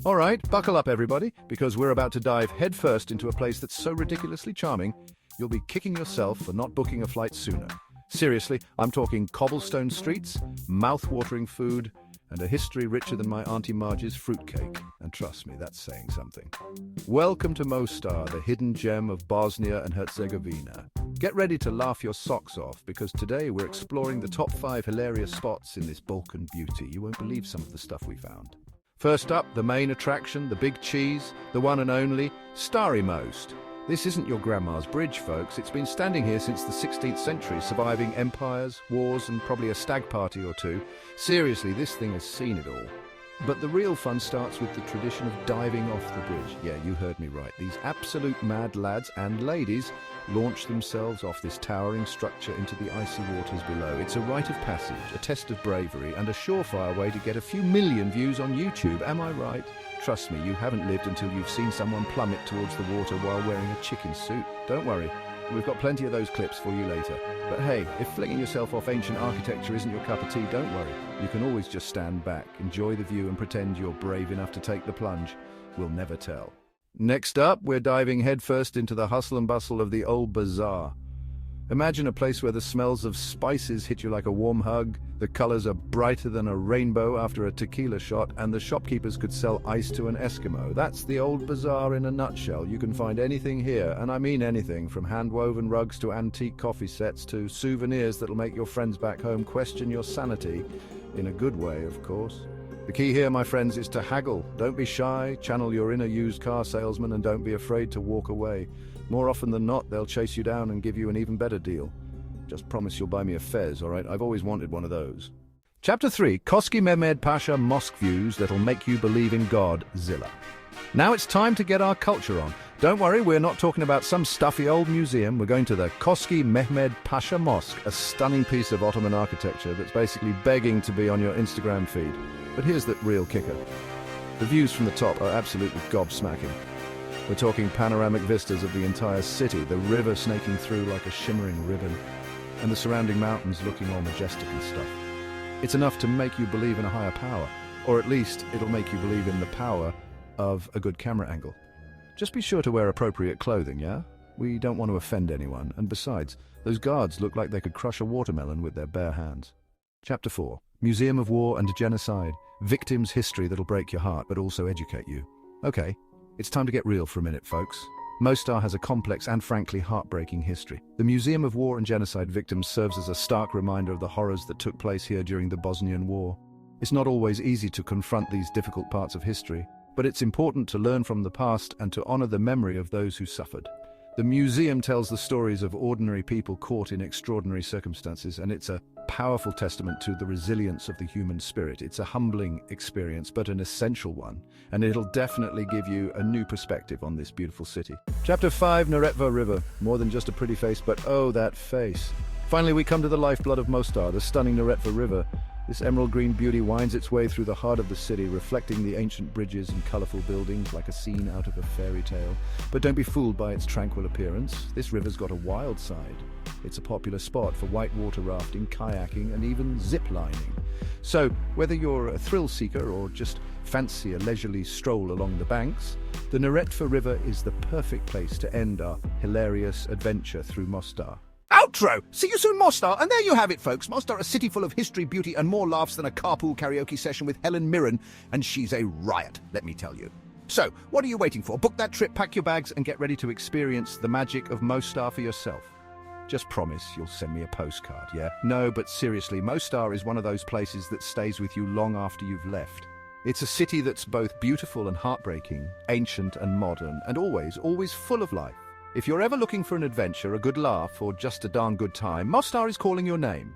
All right, buckle up everybody, because we're about to dive headfirst into a place that's so ridiculously charming, you'll be kicking yourself for not booking a flight sooner. Seriously, I'm talking cobblestone streets, mouth-watering food, and a history richer than my Auntie Marge's fruitcake. And trust me, that's saying something. Welcome to Mostar, the hidden gem of Bosnia and Herzegovina. Get ready to laugh your socks off, because today we're exploring the top 5 hilarious spots in this Balkan beauty. You won't believe some of the stuff we found. First up, the main attraction, the big cheese, the one and only Stari Most. This isn't your grandma's bridge, folks. It's been standing here since the 16th century, surviving empires, wars, and probably a stag party or two. Seriously, this thing has seen it all. But the real fun starts with the tradition of diving off the bridge. Yeah, you heard me right. These absolute mad lads and ladies launch themselves off this towering structure into the icy waters below. It's a rite of passage, a test of bravery, and a surefire way to get a few million views on YouTube. Am I right? Trust me, you haven't lived until you've seen someone plummet towards the water while wearing a chicken suit. Don't worry, we've got plenty of those clips for you later. But hey, if flinging yourself off ancient architecture isn't your cup of tea, don't worry. You can always just stand back, enjoy the view, and pretend you're brave enough to take the plunge. We'll never tell. Next up, we're diving headfirst into the hustle and bustle of the old bazaar. Imagine a place where the smells of spices hit you like a warm hug, the colors are brighter than a rainbow after a tequila shot, and the shopkeepers could sell ice to an Eskimo. That's the old bazaar in a nutshell. You can find anything here, and I mean anything, from hand-woven rugs to antique coffee sets to souvenirs that'll make your friends back home question your sanity, in a good way, of course. The key here, my friends, is to haggle. Don't be shy, channel your inner used car salesman, and don't be afraid to walk away. More often than not, they'll chase you down and give you an even better deal. Just promise you'll buy me a fez, all right? I've always wanted one of those. Chapter 3, Koski Mehmed Pasha Mosque Views That'll Make You Believe in God-Zilla. Now it's time to get our culture on. Don't worry, we're not talking about some stuffy old museum. We're going to the Koski Mehmed Pasha Mosque, a stunning piece of Ottoman architecture that's basically begging to be on your Instagram feed. But here's the real kicker. The views from the top are absolutely gobsmacking. We're talking panoramic vistas of the entire city, the river snaking through like a shimmering ribbon, and the surrounding mountains looking all majestic and stuff. It's enough to make you believe in a higher power, or at least it'll make you believe in the power of a good camera angle. Just be sure to wear appropriate clothing, yeah? We don't want to offend anyone, and besides, those guards look like they could crush a watermelon with their bare hands. Chapter 4, Museum of War and Genocide. Victims' history that'll break your heart, but also educate you. Okay, it's time to get real for a minute, folks. Mostar has a complex and frankly heartbreaking history. The Museum of War and Genocide Victims serves as a stark reminder of the horrors that took place here during the Bosnian War. It's not always easy to confront these difficult parts of history, but it's important to learn from the past and to honor the memory of those who suffered. The museum tells the stories of ordinary people caught in extraordinary circumstances, and it's a powerful testament to the resilience of the human spirit. It's a humbling experience, but an essential one, and it'll definitely give you a new perspective on this beautiful city. Chapter 5, Neretva River. More than just a pretty face, but oh, that face. Finally, we come to the lifeblood of Mostar, the stunning Neretva River. This emerald green beauty winds its way through the heart of the city, reflecting the ancient bridges and colorful buildings like a scene out of a fairy tale. But don't be fooled by its tranquil appearance. This river's got a wild side. It's a popular spot for whitewater rafting, kayaking, and even zip-lining. So, whether you're a thrill seeker or just fancy a leisurely stroll along the banks, the Neretva River is the perfect place to end our hilarious adventure through Mostar. Outro! See you soon, Mostar. And there you have it, folks. Mostar, a city full of history, beauty, and more laughs than a carpool karaoke session with Helen Mirren. And she's a riot, let me tell you. So, what are you waiting for? Book that trip, pack your bags, and get ready to experience the magic of Mostar for yourself. Just promise you'll send me a postcard, yeah? No, but seriously, Mostar is one of those places that stays with you long after you've left. It's a city that's both beautiful and heartbreaking, ancient and modern, and always full of life. If you're ever looking for an adventure, a good laugh, or just a darn good time, Mostar is calling your name.